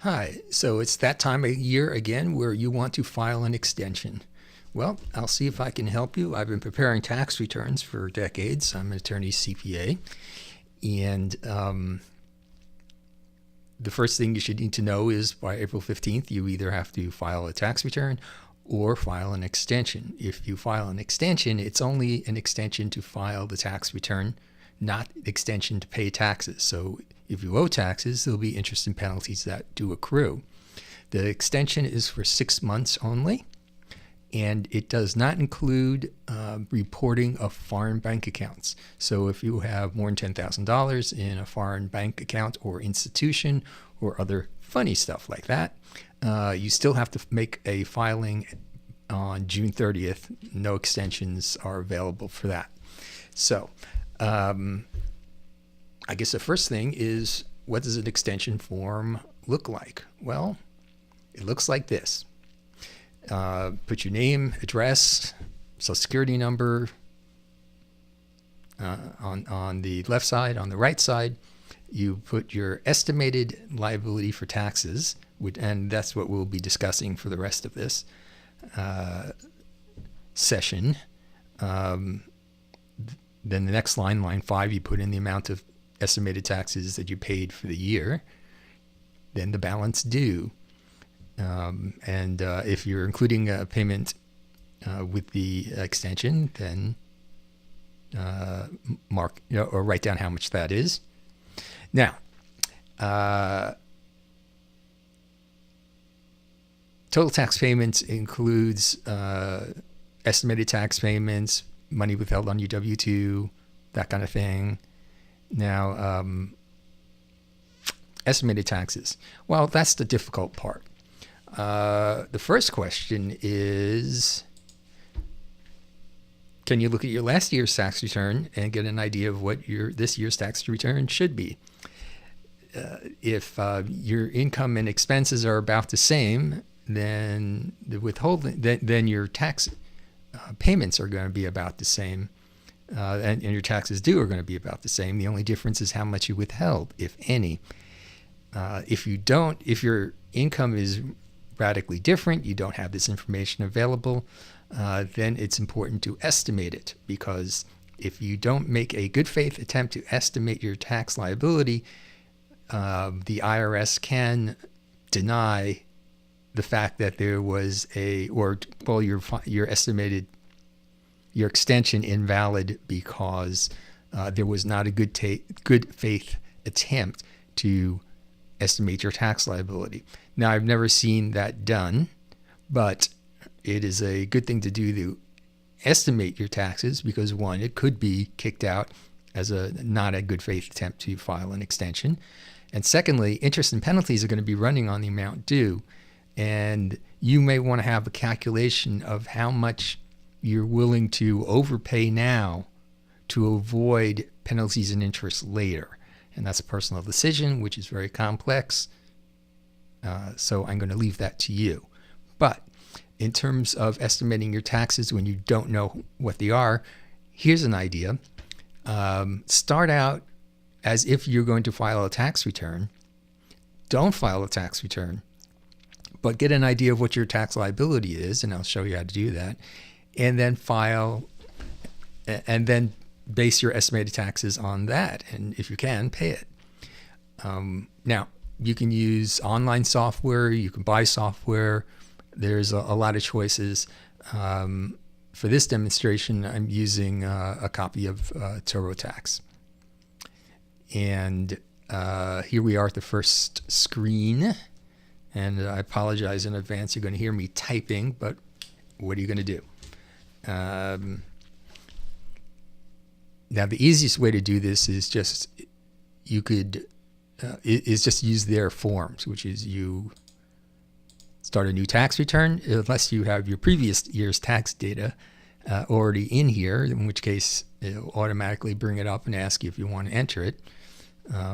Hi, so it's that time of year again where you want to file an extension. Well, I'll see if I can help you. I've been preparing tax returns for decades. I'm an attorney CPA. And the first thing you should need to know is by April 15th, you either have to file a tax return or file an extension. If you file an extension, it's only an extension to file the tax return, not extension to pay taxes. So if you owe taxes, there'll be interest and penalties that do accrue. The extension is for 6 months only, and it does not include reporting of foreign bank accounts. So if you have more than $10,000 in a foreign bank account or institution or other funny stuff like that, you still have to make a filing on June 30th. No extensions are available for that. So I guess the first thing is, what does an extension form look like? Well, it looks like this. Put your name, address, social security number on the left side. On the right side, you put your estimated liability for taxes, and that's what we'll be discussing for the rest of this session. Then the next line, line 5, you put in the amount of estimated taxes that you paid for the year. Then the balance due. And if you're including a payment with the extension, then mark or write down how much that is. Now, total tax payments includes estimated tax payments, money withheld on your W-2, that kind of thing. Now, estimated taxes. Well, that's the difficult part. The first question is, can you look at your last year's tax return and get an idea of what this year's tax return should be? If your income and expenses are about the same, then the withholding, then your tax payments are going to be about the same, and your taxes due are going to be about the same. The only difference is how much you withheld, if any. If your income is radically different, you don't have this information available, then it's important to estimate it, because if you don't make a good faith attempt to estimate your tax liability, the IRS can deny the fact that there was your extension invalid because there was not a good faith attempt to estimate your tax liability. Now, I've never seen that done, but it is a good thing to do to estimate your taxes, because one, it could be kicked out as not a good faith attempt to file an extension. And secondly, interest and penalties are going to be running on the amount due. And you may want to have a calculation of how much you're willing to overpay now to avoid penalties and interest later. And that's a personal decision, which is very complex. So I'm going to leave that to you. But in terms of estimating your taxes when you don't know what they are, here's an idea. Start out as if you're going to file a tax return. Don't file a tax return, but get an idea of what your tax liability is, and I'll show you how to do that. And then and then base your estimated taxes on that, and if you can, pay it. Now, you can use online software, you can buy software. There's a lot of choices. For this demonstration, I'm using a copy of TurboTax. And here we are at the first screen. And I apologize in advance. You're going to hear me typing, but what are you going to do? Now, the easiest way to do this is just use their forms, which is you start a new tax return, unless you have your previous year's tax data already in here, in which case it'll automatically bring it up and ask you if you want to enter it.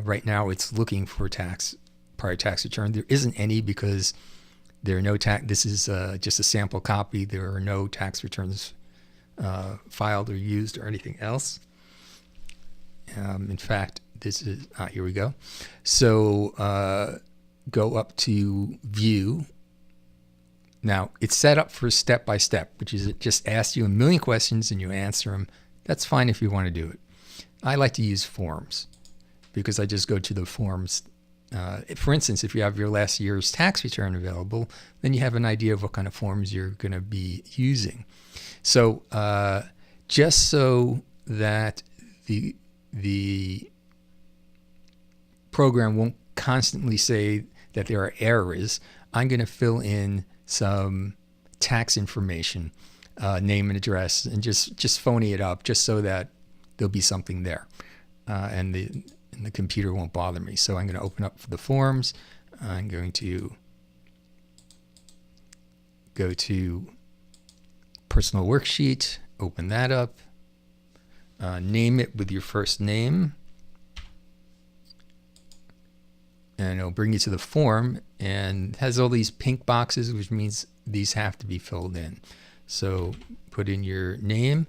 Right now, it's looking for prior tax return. There isn't any because there are no tax. This is just a sample copy. There are no tax returns filed or used or anything else. In fact, this is here we go. So go up to view. Now, it's set up for step by step, which is it just asks you a million questions and you answer them. That's fine if you want to do it. I like to use forms because I just go to the forms. For instance, if you have your last year's tax return available, then you have an idea of what kind of forms you're going to be using. So just so that the program won't constantly say that there are errors, I'm going to fill in some tax information, name and address, and just phony it up just so that there'll be something there, and the computer won't bother me. So I'm going to open up the forms. I'm going to go to personal worksheet, open that up, name it with your first name, and it'll bring you to the form, and it has all these pink boxes, which means these have to be filled in. So put in your name,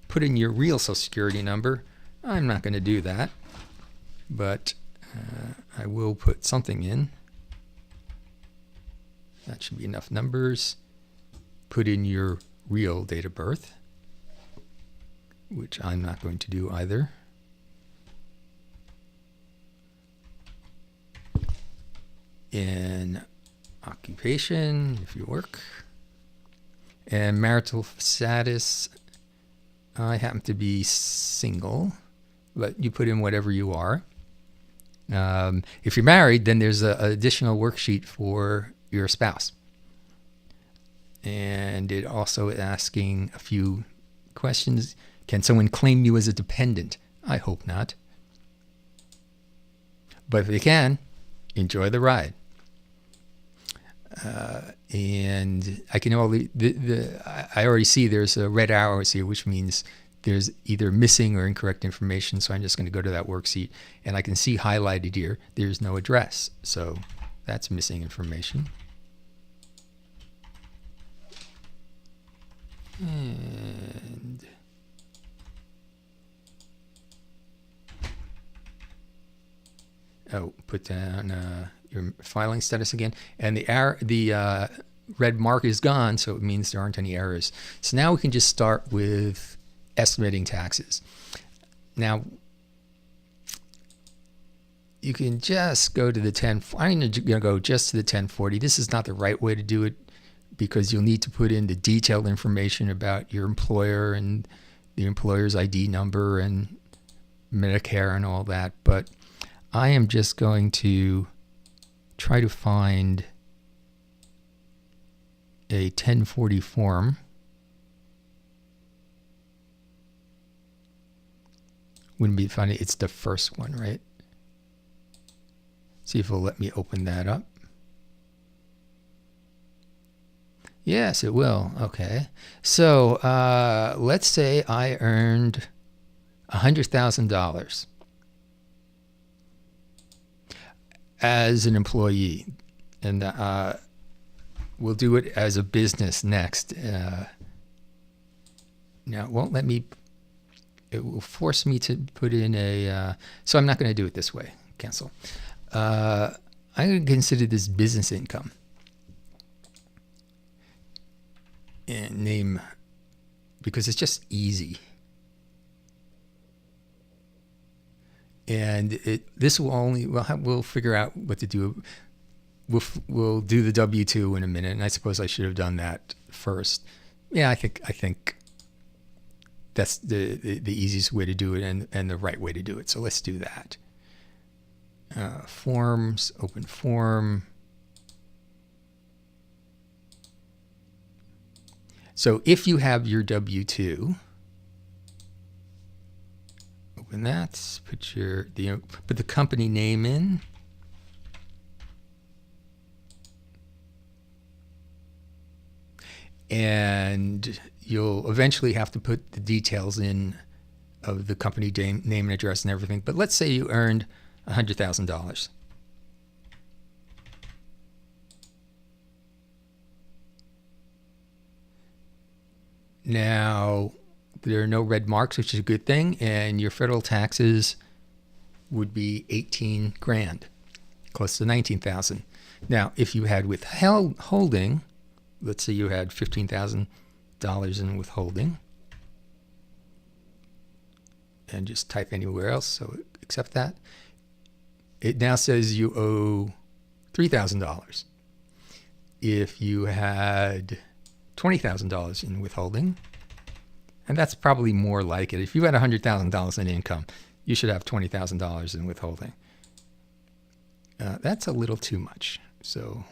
put in your real Social Security number. I'm not going to do that, but I will put something in. That should be enough numbers. Put in your real date of birth, which I'm not going to do either. In occupation, if you work. And marital status, I happen to be single, but you put in whatever you are. If you're married, then there's an additional worksheet for your spouse. And it also is asking a few questions. Can someone claim you as a dependent? I hope not. But if they can, enjoy the ride. And I can only, I already see there's a red arrows here, which means there's either missing or incorrect information. So I'm just going to go to that worksheet, and I can see highlighted here, there's no address. So that's missing information. And put down your filing status again, and the red mark is gone, so it means there aren't any errors. So now we can just start with estimating taxes. Now you can just go to the 10. I'm going to go just to the 1040. This is not the right way to do it because you'll need to put in the detailed information about your employer and the employer's ID number and Medicare and all that. But I am just going to try to find a 1040 form. Wouldn't be funny? It's the first one, right? See if it'll let me open that up. Yes, it will. Okay. So let's say I earned $100,000 as an employee, and we'll do it as a business next. Now it won't let me, it will force me to put in so I'm not going to do it this way. Cancel. I'm going to consider this business income and name, because it's just easy. And this will only, we'll figure out what to do. We'll do the W-2 in a minute, and I suppose I should have done that first. Yeah, I think that's the easiest way to do it and the right way to do it. So let's do that. Forms, open form. So if you have your W-2, open that, put the company name in. And you'll eventually have to put the details in of the company name and address and everything. But let's say you earned $100,000. Now, there are no red marks, which is a good thing, and your federal taxes would be 18 grand. close to 19,000. Now, if you had withholding, let's say you had $15,000 in withholding, and just type anywhere else, so accept that. It now says you owe $3,000. If you had $20,000 in withholding, and that's probably more like it. If you had $100,000 in income, you should have $20,000 in withholding. That's a little too much. So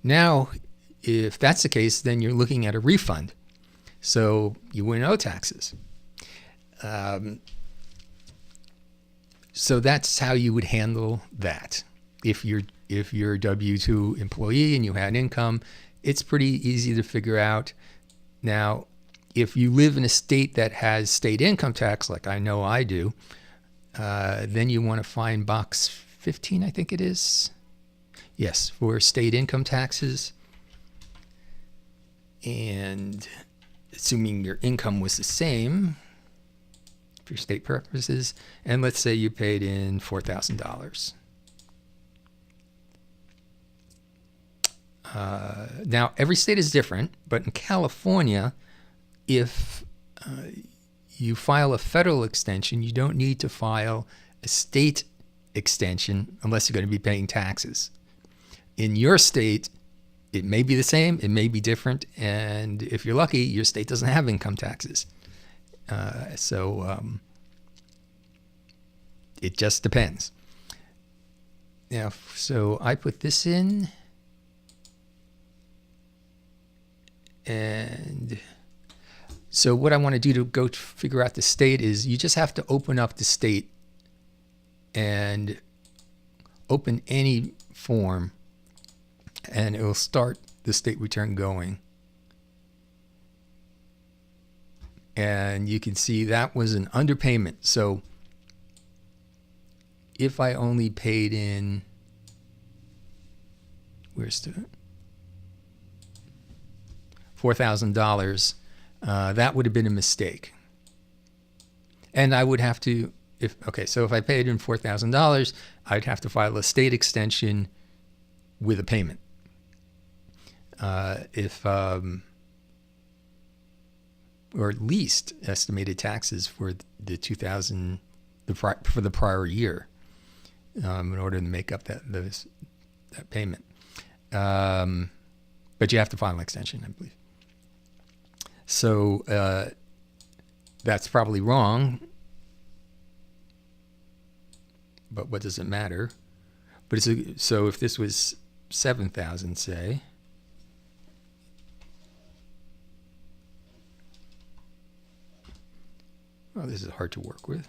now, if that's the case, then you're looking at a refund. So you wouldn't owe taxes. So that's how you would handle that. If you're a W-2 employee and you had income, it's pretty easy to figure out. Now, if you live in a state that has state income tax, like I know I do, then you want to find box 15, I think it is. Yes, for state income taxes. And assuming your income was the same for state purposes, and let's say you paid in $4,000. Now, every state is different, but in California, if you file a federal extension, you don't need to file a state extension unless you're going to be paying taxes. In your state, it may be the same, it may be different, and if you're lucky, your state doesn't have income taxes. It just depends. Now, so I put this in, and so what I want to do to go figure out the state is you just have to open up the state and open any form, and it will start the state return going. And you can see that was an underpayment. So if I only paid in, where's the $4,000, that would have been a mistake. And I would have to, so if I paid in $4,000, I'd have to file a state extension with a payment. Or at least estimated taxes for the for the prior year, in order to make up that payment. But you have to file an extension, I believe. So that's probably wrong, but what does it matter? But so if this was 7,000, say, oh, this is hard to work with.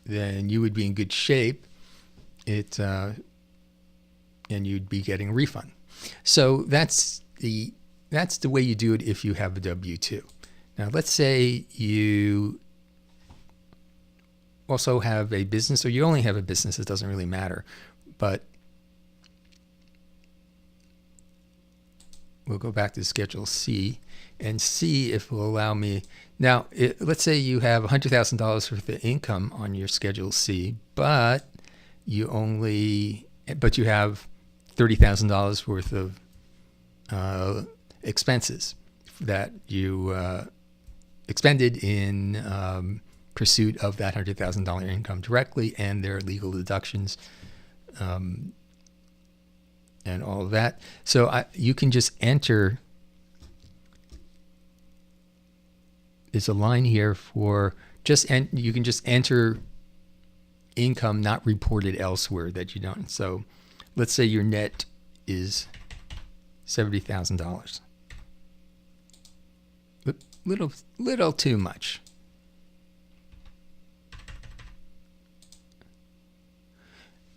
Then you would be in good shape. And you'd be getting a refund. So that's the way you do it if you have a W-2. Now, let's say you also have a business, or you only have a business, it doesn't really matter. But we'll go back to Schedule C and see if it will allow me. Now, let's say you have $100,000 worth of income on your Schedule C, but you have $30,000 worth of expenses that you expended in pursuit of that $100,000 income directly, and their legal deductions and all of that. So you can just enter. There's a line here for you can just enter income not reported elsewhere that you don't. So let's say your net is $70,000. Little too much.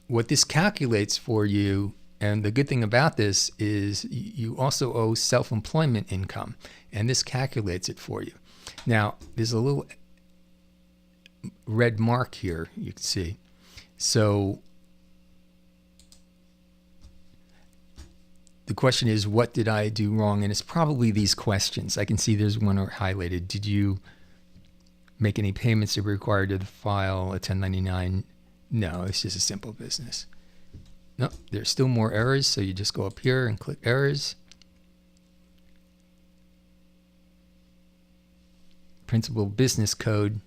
What this calculates for you, and the good thing about this is you also owe self-employment income, and this calculates it for you. Now, there's a little red mark here you can see. So question is, what did I do wrong? And it's probably these questions. I can see there's one highlighted. Did you make any payments that were required to file a 1099? No, it's just a simple business. No, there's still more errors, so you just go up here and click errors. Principal business code.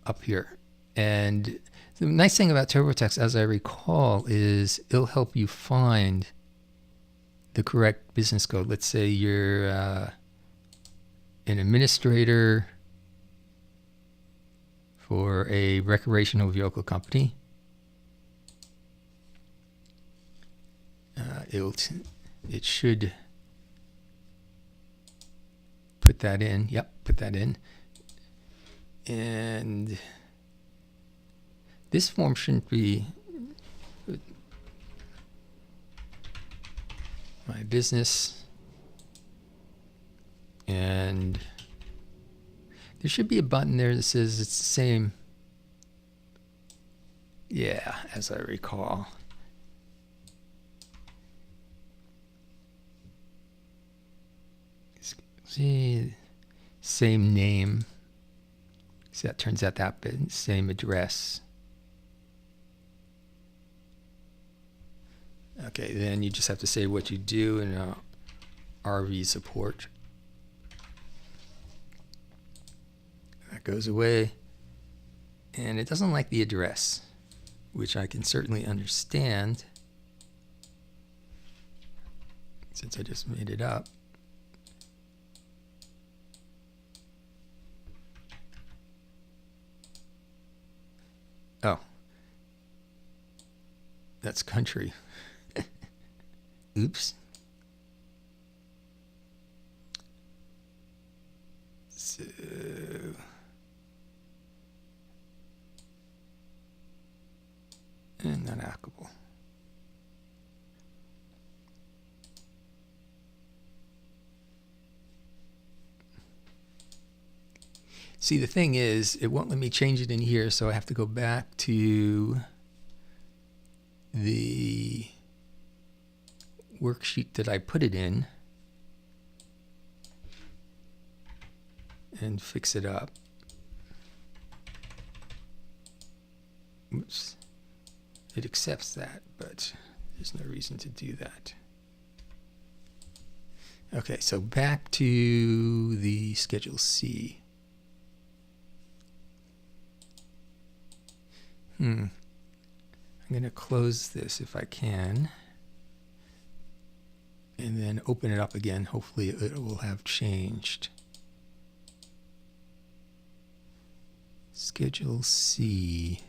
Up here. And the nice thing about TurboTax, as I recall, is it'll help you find the correct business code. Let's say you're an administrator for a recreational vehicle company. It should put that in. Yep, put that in. And this form shouldn't be my business. And there should be a button there that says it's the same. Yeah, as I recall. See, same name. So that turns out that same address. Okay, then you just have to say what you do in RV support. That goes away. And it doesn't like the address, which I can certainly understand since I just made it up. Oh, that's country. Oops. So, and not applicable. See, the thing is, it won't let me change it in here, so I have to go back to the worksheet that I put it in and fix it up. Oops. It accepts that, but there's no reason to do that. Okay, so back to the Schedule C. I'm going to close this if I can, and then open it up again. Hopefully it will have changed. Schedule C.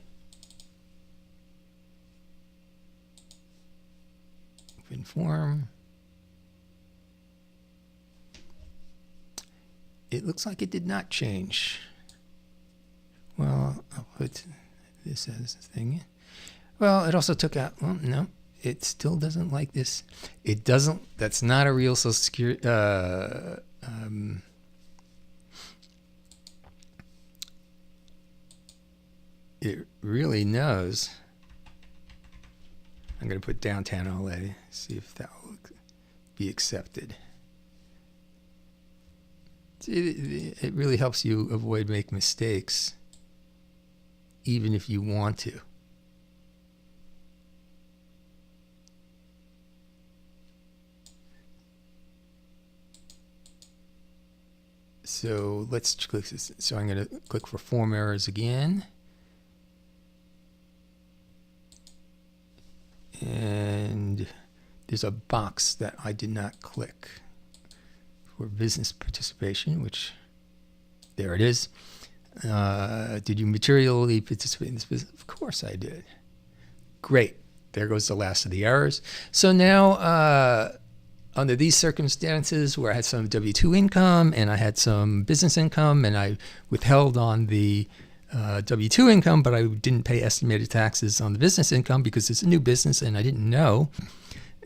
Open form. It looks like it did not change. Well, I'll put this as a thing. Well, it also took out, well, no, it still doesn't like this. It doesn't, that's not a real Social Security, it really knows. I'm going to put downtown LA, see if that will be accepted. It really helps you avoid making mistakes, even if you want to. So let's click this. So I'm going to click for form errors again. And there's a box that I did not click for business participation, which there it is. Did you materially participate in this business? Of course I did. Great. There goes the last of the errors. So now, under these circumstances where I had some W-2 income and I had some business income and I withheld on the W-2 income, but I didn't pay estimated taxes on the business income because it's a new business and I didn't know.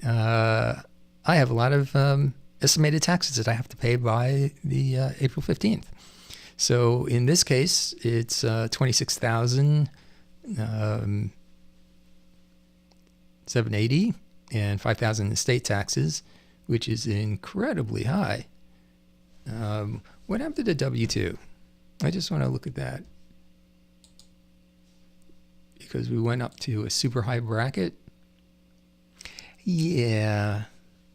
I have a lot of estimated taxes that I have to pay by the April 15th. So in this case, it's $26,000 $780 and $5,000 in state taxes, which is incredibly high. What happened to the W-2? I just want to look at that because we went up to a super high bracket. Yeah,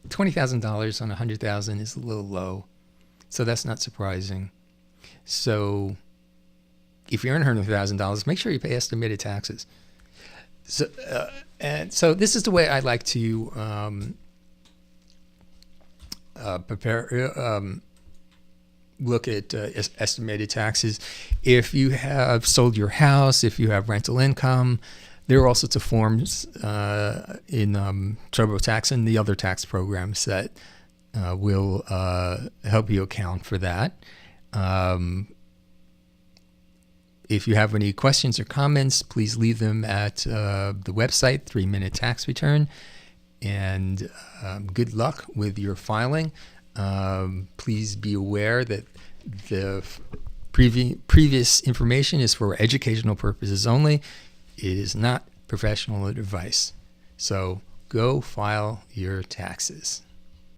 $20,000 on $100,000 is a little low, so that's not surprising. So if you earn $100,000, make sure you pay estimated taxes. So so this is the way I like to look at estimated taxes. If you have sold your house, if you have rental income, there are all sorts of forms in TurboTax and the other tax programs that will help you account for that. If you have any questions or comments, please leave them at the website, 3 Minute Tax Return. And good luck with your filing. Please be aware that the previous information is for educational purposes only. It is not professional advice. So go file your taxes.